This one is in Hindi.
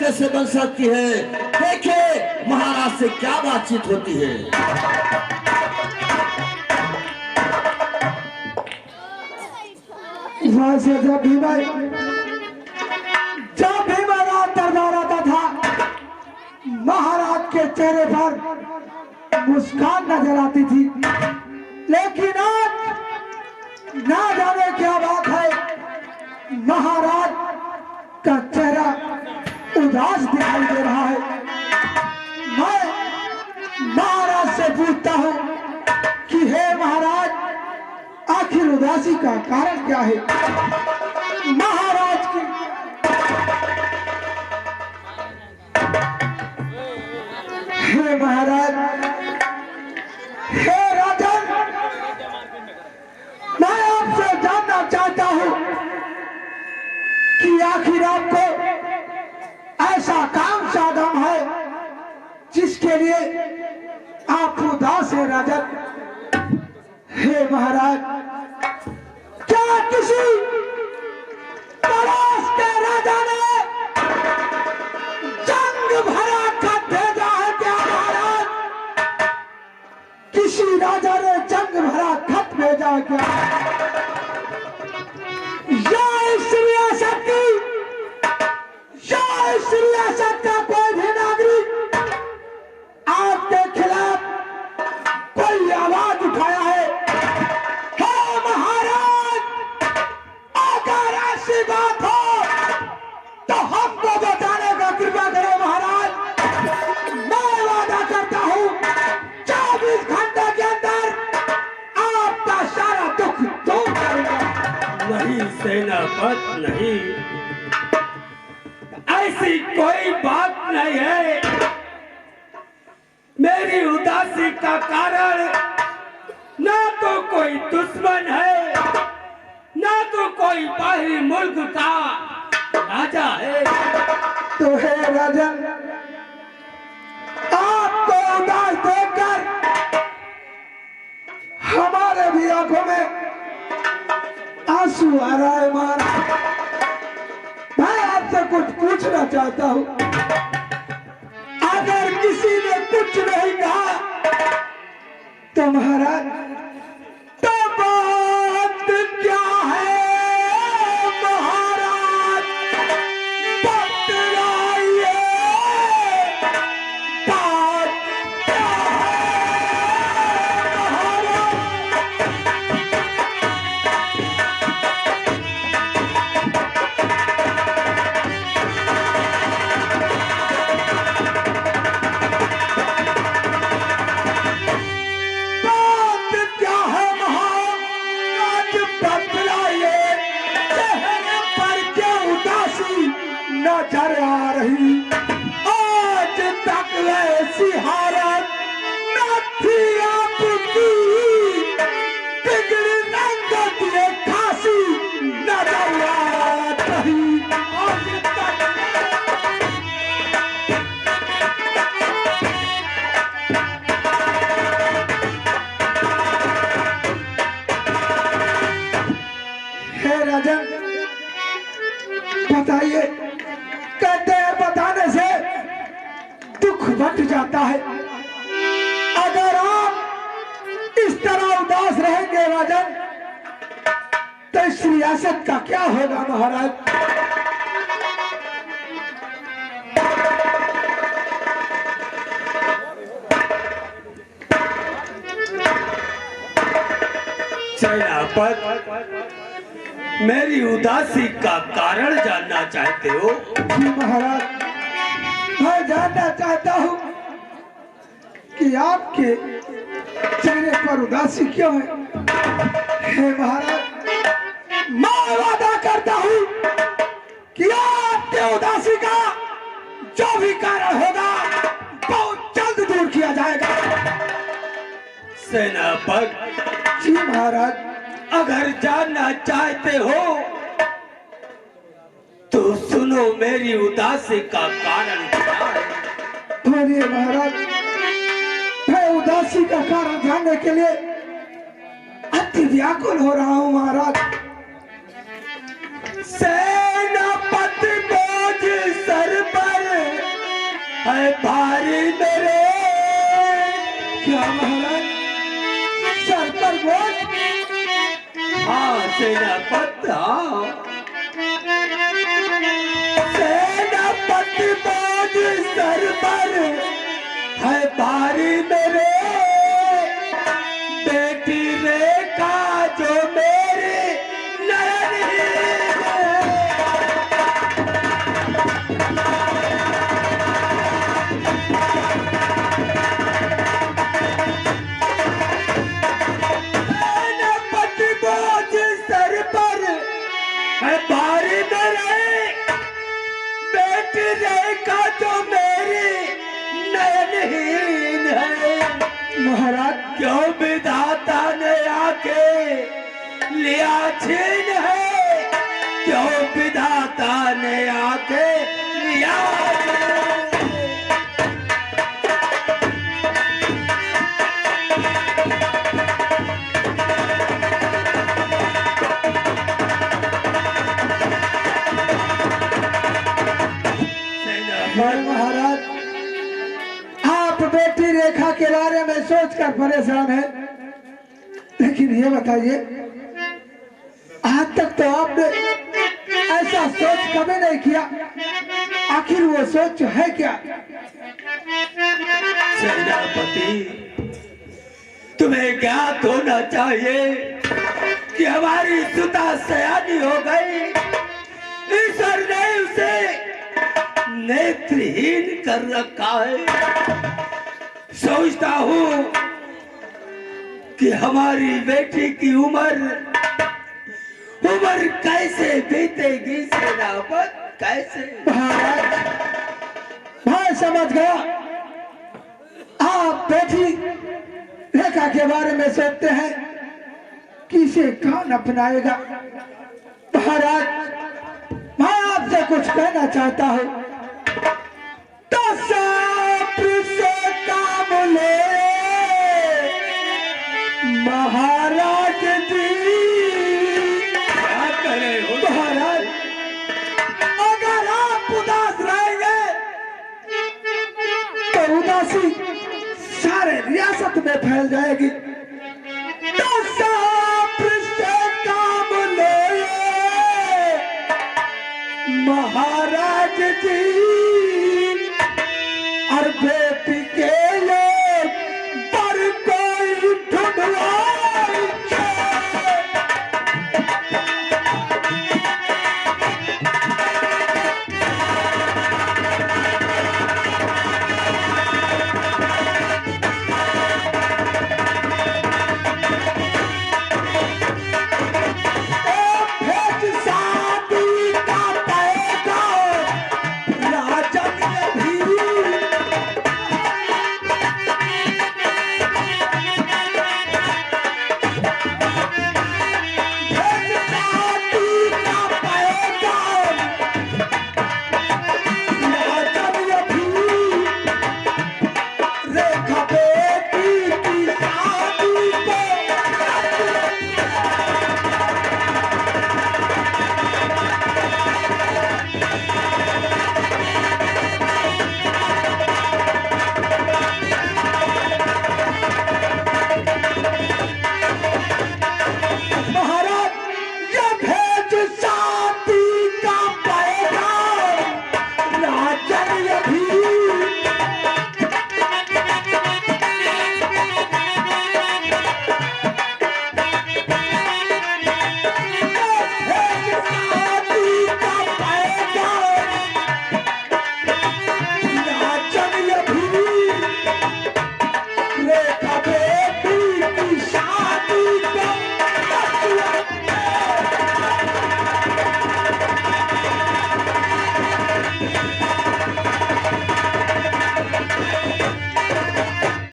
कैसे बन सकती है? देखिए महाराज से क्या बातचीत होती है। जब भीमराव दरबार आता था, महाराज के चेहरे पर मुस्कान नजर आती थी, लेकिन आज ना जाने क्या बात है, महाराज का चेहरा उदास दिखाई दे रहा है। मैं महाराज से पूछता हूँ कि हे महाराज, आखिर उदासी का कारण क्या है? महाराज की हे महाराज, हे राजन, मैं आपसे जानना चाहता हूं कि आखिर आपको ऐसा काम साधन है जिसके लिए आप उदास है राजन? हे महाराज, क्या किसी पड़ोस के राजा ने जंग भरा खत भेजा है क्या महाराज? किसी राजा ने जंग भरा खत भेजा है क्या? या इस रियासत का कोई भी नागरिक आपके खिलाफ कोई आवाज उठाया है? हे महाराज, अगर ऐसी बात हो तो हमको बताने का कृपा करो महाराज। मैं वादा करता हूँ 24 घंटे के अंदर आपका सारा दुख दूर करूंगा। नहीं सेनापति, नहीं, ऐसी कोई बात नहीं है। मेरी उदासी का कारण ना तो कोई दुश्मन है, ना तो कोई बाहरी मुल्क का राजा है। तो हे राजन, आपको उदास देखकर हमारे भी आंखों में आंसू आ रहा है महाराज। मैं आपसे कुछ पूछना चाहता हूँ। अगर किसी ने कुछ नहीं कहा तो महाराज, तो बात क्या है महाराज? बतलाइए, बात क्या है महाराज? नजर आ रही, आज तक ऐसी हालत न थी आपकी, बिगड़ी रंगत ये खासी नजर आ रही, आज तक। हे राजन, बताइए, कहते हैं बताने से दुख बट जाता है। अगर आप इस तरह उदास रहेंगे राजन, तो इस रियासत का क्या होगा महाराज? सेनापति, मेरी उदासी का कारण जानना चाहते हो? जी महाराज, मैं जानना चाहता हूँ कि आपके चेहरे पर उदासी क्यों है? हे महाराज, मैं वादा करता हूँ कि आपके उदासी का जो भी कारण होगा बहुत जल्द दूर किया जाएगा। सेनापति जी महाराज, अगर जानना चाहते हो तो सुनो, मेरी उदासी का कारण क्या है? बोलिए महाराज, मैं उदासी का कारण जानने के लिए अति व्याकुल हो रहा हूँ महाराज। सेनापति बोझ सर पर है भारी मेरे। क्या महाराज सर पर बोझ? हाँ सेनापति, हाँ सेनापति बोझ सर पर है भारी मेरे। बेटी रेखा जो मेरी नयन सेनापति बोझ सर पर है भारी मेरे। बेटी रेखा जो मेरी नयनहीन है। महाराज क्यों विधाता ने आके लिया छीन है। क्यों विधाता ने आके लिया छीन है। महाराज आप बेटी रेखा के बारे में सोचकर परेशान है, लेकिन ये बताइए आज तक तो आपने ऐसा सोच कभी नहीं किया। आखिर वो सोच है क्या? सेनापति, तुम्हें ज्ञात होना चाहिए कि हमारी सुता सयानी हो गई। ईश्वर ने उसे नेत्रहीन कर रखा है। सोचता हूँ कि हमारी बेटी की उम्र कैसे बीतेगी सेनापत, कैसे? महाराज मैं समझ गया, आप बेटी रेखा के बारे में सोचते हैं कि इसे कौन अपनाएगा। महाराज मैं आपसे कुछ कहना चाहता हूँ। तो सांप से काम ले महाराज जी। क्या करे हो? महाराज अगर आप उदास रहेंगे तो उदासी सारे रियासत में फैल जाएगी।